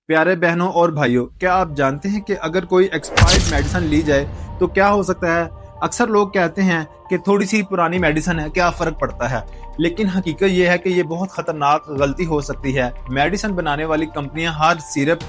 प्यारे बहनों और भाइयों, क्या आप जानते हैं कि अगर कोई एक्सपायर्ड मेडिसिन ली जाए तो क्या हो सकता है। अक्सर लोग कहते हैं कि थोड़ी सी पुरानी मेडिसिन है, क्या फर्क पड़ता है। लेकिन हकीकत यह है कि ये बहुत खतरनाक गलती हो सकती है। मेडिसिन बनाने वाली कंपनियां हर सिरप,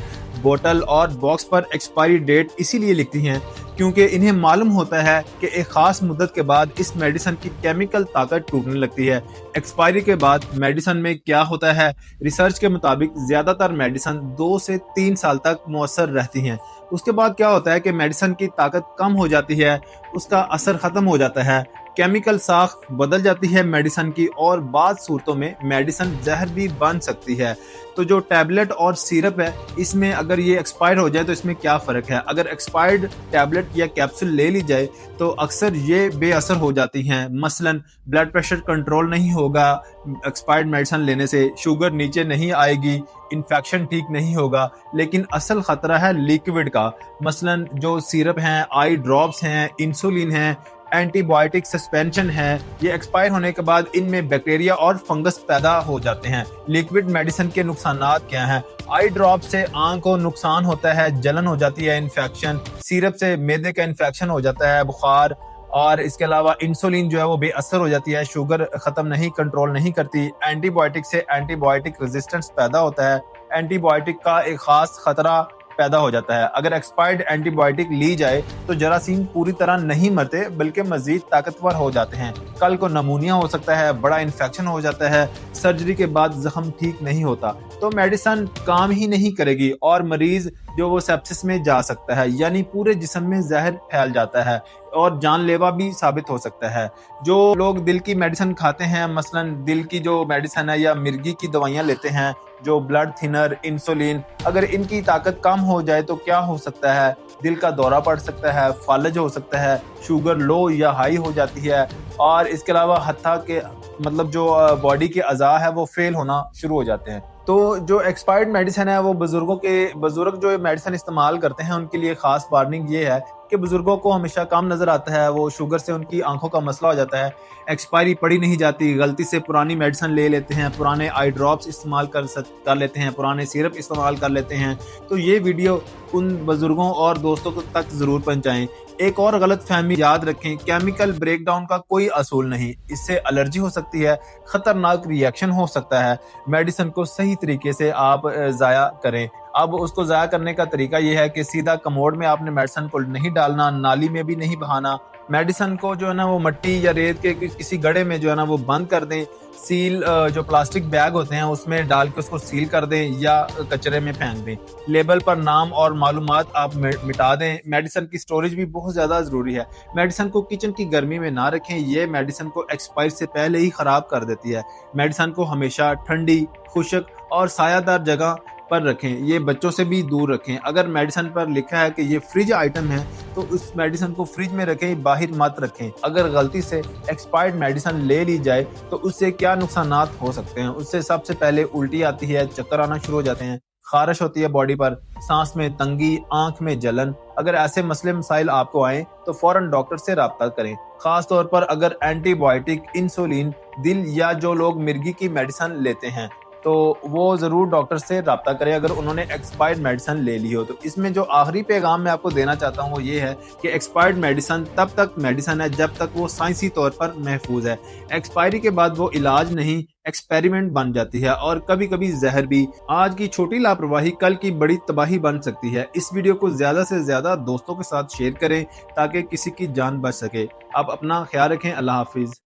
बोतल और बॉक्स पर एक्सपायरी डेट इसीलिए लिखती हैं क्योंकि इन्हें मालूम होता है कि एक खास मुद्दत के बाद इस मेडिसिन की केमिकल ताकत टूटने लगती है। एक्सपायरी के बाद मेडिसिन में क्या होता है, रिसर्च के मुताबिक ज्यादातर मेडिसिन 2 से 3 साल तक मौसर रहती हैं। उसके बाद क्या होता है कि मेडिसिन की ताकत कम हो जाती है, उसका असर खत्म हो जाता है, केमिकल साख्त बदल जाती है मेडिसिन की, और बाद सूरतों में मेडिसिन जहर भी बन सकती है। तो जो टैबलेट और सिरप है, इसमें अगर ये एक्सपायर हो जाए तो इसमें क्या फ़र्क है। अगर एक्सपायर्ड टैबलेट या कैप्सूल ले ली जाए तो अक्सर ये बेअसर हो जाती हैं। मसलन ब्लड प्रेशर कंट्रोल नहीं होगा एक्सपायर्ड मेडिसिन लेने से, शुगर नीचे नहीं आएगी, इन्फेक्शन ठीक नहीं होगा। लेकिन असल खतरा है लिक्विड का। मसलन जो सिरप हैं, आई ड्रॉप्स हैं, इंसुलिन है, एंटीबायोटिक सस्पेंशन है, ये एक्सपायर होने के बाद इनमें बैक्टीरिया और फंगस पैदा हो जाते हैं। लिक्विड मेडिसिन के नुकसानात क्या हैं। आई ड्रॉप से आंख को नुकसान होता है, जलन हो जाती है, इन्फेक्शन। सिरप से मैदे का इन्फेक्शन हो जाता है, बुखार। और इसके अलावा इंसुलिन जो है वो बेअसर हो जाती है, शुगर खत्म नहीं, कंट्रोल नहीं करती। एंटीबायोटिक से एंटीबायोटिक रेजिस्टेंस पैदा होता है, एंटीबायोटिक का एक खास खतरा पैदा हो जाता है। अगर एक्सपायर्ड एंटीबायोटिक ली जाए तो जरासीम पूरी तरह नहीं मरते बल्कि मजीद ताकतवर हो जाते हैं। कल को नमूनिया हो सकता है, बड़ा इन्फेक्शन हो जाता है, सर्जरी के बाद जख्म ठीक नहीं होता, तो मेडिसिन काम ही नहीं करेगी और मरीज जो वो सेप्सिस में जा सकता है, यानी पूरे जिस्म में जहर फैल जाता है और जानलेवा भी साबित हो सकता है। जो लोग दिल की मेडिसिन खाते हैं, मसलन दिल की जो मेडिसिन है या मिर्गी की दवाइयां लेते हैं, जो ब्लड थिनर, इंसुलिन, अगर इनकी ताकत कम हो जाए तो क्या हो सकता है। दिल का दौरा पड़ सकता है, फालज हो सकता है, शुगर लो या हाई हो जाती है, और इसके अलावा हत्ता के मतलब जो बॉडी के अज़ा है वो फेल होना शुरू हो जाते हैं। तो जो एक्सपायर्ड मेडिसिन है वो बुजुर्ग जो मेडिसिन इस्तेमाल करते हैं उनके लिए खास वार्निंग ये है कि बुजुर्गों को हमेशा कम नजर आता है, वो शुगर से उनकी आंखों का मसला हो जाता है, एक्सपायरी पड़ी नहीं जाती, गलती से पुरानी मेडिसिन ले लेते हैं, पुराने आई ड्रॉप्स इस्तेमाल कर लेते हैं, पुराने सिरप इस्तेमाल कर लेते हैं। तो ये वीडियो उन बुजुर्गों और दोस्तों तक जरूर पहुंचाएं। एक और गलत फहमी याद रखें, केमिकल ब्रेकडाउन का कोई असूल नहीं, इससे एलर्जी हो सकती है, खतरनाक रिएक्शन हो सकता है। मेडिसिन को सही तरीके से आप जाया करें। अब उसको जाया करने का तरीका यह है कि सीधा कमोड में आपने मेडिसिन को नहीं डालना, नाली में भी नहीं बहाना। मेडिसिन को जो है ना वो मट्टी या रेत के किसी गड्ढे में जो है ना वो बंद कर दें। सील जो प्लास्टिक बैग होते हैं उसमें डाल के उसको सील कर दें या कचरे में फेंक दें। लेबल पर नाम और मालूमात आप मिटा दें। मेडिसिन की स्टोरेज भी बहुत ज़्यादा ज़रूरी है। मेडिसिन को किचन की गर्मी में ना रखें, ये मेडिसिन को एक्सपायर से पहले ही ख़राब कर देती है। मेडिसिन को हमेशा ठंडी, खुश्क और सायादार जगह पर रखें। ये बच्चों से भी दूर रखें। अगर मेडिसिन पर लिखा है कि ये फ्रिज आइटम है तो उस मेडिसिन को फ्रिज में रखें, बाहर मत रखें। अगर गलती से एक्सपायर्ड मेडिसिन ले ली जाए तो उससे क्या नुकसानात हो सकते हैं। उससे सबसे पहले उल्टी आती है, चक्कर आना शुरू हो जाते हैं, खारिश होती है बॉडी पर, सांस में तंगी, आंख में जलन। अगर ऐसे मसले मसाइल आपको आए तो फौरन डॉक्टर से राब्ता करें। खास तौर पर अगर एंटीबायोटिक, इंसुलिन, दिल या जो लोग मिर्गी की मेडिसिन लेते हैं तो वो जरूर डॉक्टर से राब्ता करें अगर उन्होंने एक्सपायर्ड मेडिसिन ले ली हो। तो इसमें जो आखिरी पैगाम मैं आपको देना चाहता हूँ वो ये है कि एक्सपायर्ड मेडिसिन तब तक मेडिसिन है जब तक वो साइंसी तौर पर महफूज है। एक्सपायरी के बाद वो इलाज नहीं, एक्सपेरिमेंट बन जाती है और कभी कभी जहर भी। आज की छोटी लापरवाही कल की बड़ी तबाही बन सकती है। इस वीडियो को ज्यादा से ज्यादा दोस्तों के साथ शेयर करें ताकि किसी की जान बच सके। आप अपना ख्याल रखें। अल्लाह हाफिज।